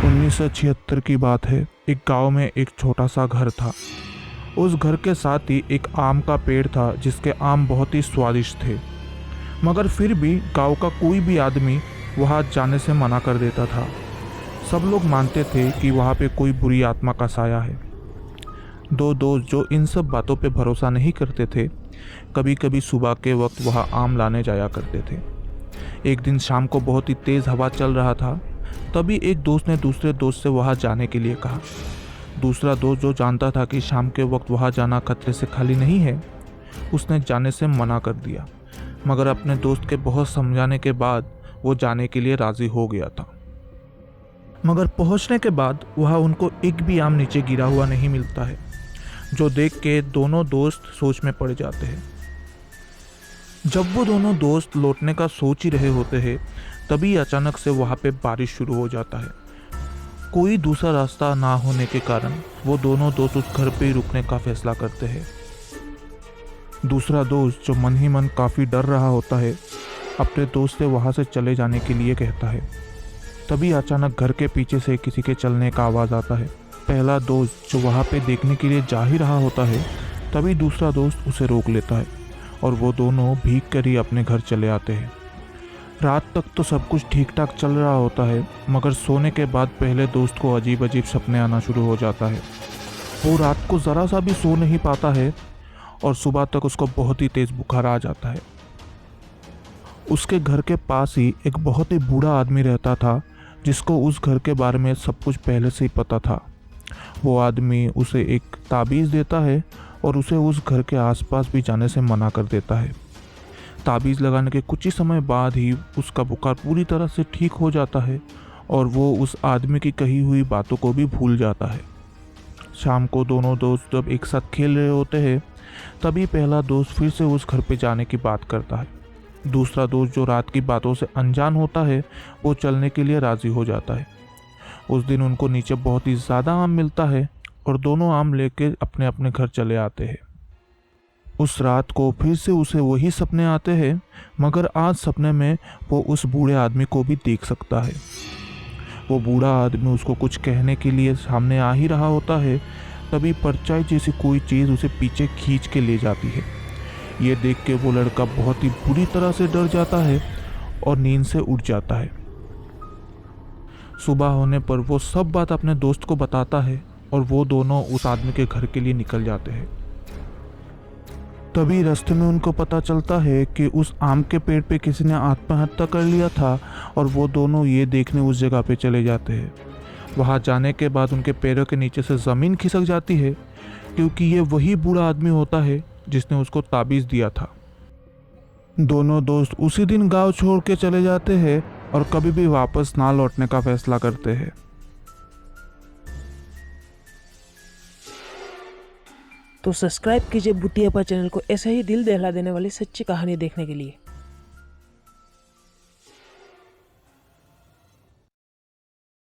1976 की बात है। एक गांव में एक छोटा सा घर था। उस घर के साथ ही एक आम का पेड़ था जिसके आम बहुत ही स्वादिष्ट थे, मगर फिर भी गांव का कोई भी आदमी वहां जाने से मना कर देता था। सब लोग मानते थे कि वहां पे कोई बुरी आत्मा का साया है। दो दोस्त जो इन सब बातों पे भरोसा नहीं करते थे, कभी कभी सुबह के वक्त वहां आम लाने जाया करते थे। एक दिन शाम को बहुत ही तेज़ हवा चल रहा था। तभी एक दोस्त ने दूसरे दोस्त से वहां जाने के लिए कहा। दूसरा दोस्त जो जानता था कि शाम के वक्त वहां जाना खतरे से खाली नहीं है, उसने जाने से मना कर दिया, मगर अपने दोस्त के बहुत समझाने के बाद वो जाने के लिए राज़ी हो गया था। मगर पहुंचने के बाद वहां उनको एक भी आम नीचे गिरा हुआ नहीं मिलता है, जो देख के दोनों दोस्त सोच में पड़ जाते हैं। जब वो दोनों दोस्त लौटने का सोच ही रहे होते हैं, तभी अचानक से वहाँ पे बारिश शुरू हो जाता है। कोई दूसरा रास्ता ना होने के कारण वो दोनों दोस्त उस घर पे ही रुकने का फैसला करते हैं। दूसरा दोस्त जो मन ही मन काफ़ी डर रहा होता है, अपने दोस्त से वहाँ से चले जाने के लिए कहता है। तभी अचानक घर के पीछे से किसी के चलने का आवाज़ आता है। पहला दोस्त जो वहाँ पे देखने के लिए जा ही रहा होता है, तभी दूसरा दोस्त उसे रोक लेता है और वो दोनों भीग कर ही अपने घर चले आते हैं। रात तक तो सब कुछ ठीक ठाक चल रहा होता है, मगर सोने के बाद पहले दोस्त को अजीब अजीब सपने आना शुरू हो जाता है। वो रात को ज़रा सा भी सो नहीं पाता है और सुबह तक उसको बहुत ही तेज़ बुखार आ जाता है। उसके घर के पास ही एक बहुत ही बूढ़ा आदमी रहता था, जिसको उस घर के बारे में सब कुछ पहले से ही पता था। वो आदमी उसे एक ताबीज़ देता है और उसे उस घर के आसपास भी जाने से मना कर देता है। ताबीज़ लगाने के कुछ ही समय बाद ही उसका बुखार पूरी तरह से ठीक हो जाता है और वो उस आदमी की कही हुई बातों को भी भूल जाता है। शाम को दोनों दोस्त जब एक साथ खेल रहे होते हैं, तभी पहला दोस्त फिर से उस घर पे जाने की बात करता है। दूसरा दोस्त जो रात की बातों से अनजान होता है, वो चलने के लिए राज़ी हो जाता है। उस दिन उनको नीचे बहुत ही ज़्यादा आम मिलता है और दोनों आम लेके अपने अपने घर चले आते हैं। उस रात को फिर से उसे वही सपने आते हैं, मगर आज सपने में वो उस बूढ़े आदमी को भी देख सकता है। वो बूढ़ा आदमी उसको कुछ कहने के लिए सामने आ ही रहा होता है, तभी परछाई जैसी कोई चीज़ उसे पीछे खींच के ले जाती है। ये देख के वो लड़का बहुत ही बुरी तरह से डर जाता है और नींद से उठ जाता है। सुबह होने पर वो सब बात अपने दोस्त को बताता है और वो दोनों उस आदमी के घर के लिए निकल जाते हैं। तभी रास्ते में उनको पता चलता है कि उस आम के पेड़ पे किसी ने आत्महत्या कर लिया था और वो दोनों ये देखने उस जगह पे चले जाते हैं। वहाँ जाने के बाद उनके पैरों के नीचे से ज़मीन खिसक जाती है, क्योंकि ये वही बूढ़ा आदमी होता है जिसने उसको ताबीज़ दिया था। दोनों दोस्त उसी दिन गांव छोड़ के चले जाते हैं और कभी भी वापस ना लौटने का फैसला करते हैं। तो सब्सक्राइब कीजिए भूतिया चैनल को ऐसे ही दिल दहला देने वाली सच्ची कहानी देखने के लिए।